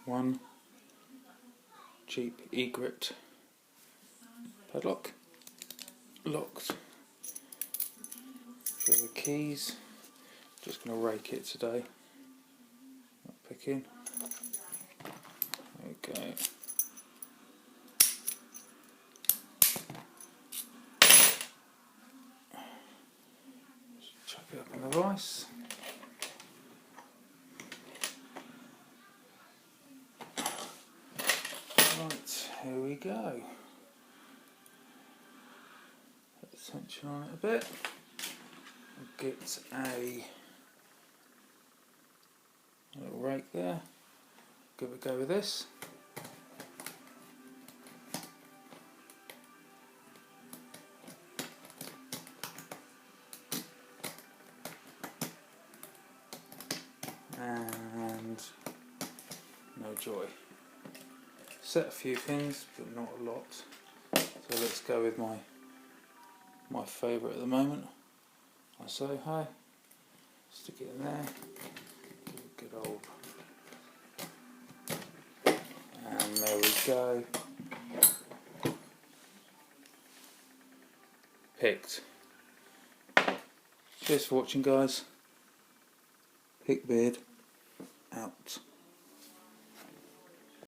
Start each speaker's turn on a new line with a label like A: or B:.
A: one cheap Egret padlock, locked. So the keys, just going to rake it today. Pick in. There we go. Just chuck it up in the vise. Right, here we go. Put the tension on it a bit. Get a little rake there. Give it a go with this. And no joy. Set a few things, but not a lot. So let's go with my favourite at the moment. I say hi. Stick it in there. Give it a good old. And there we go. Picked. Cheers for watching, guys. Pick beard out.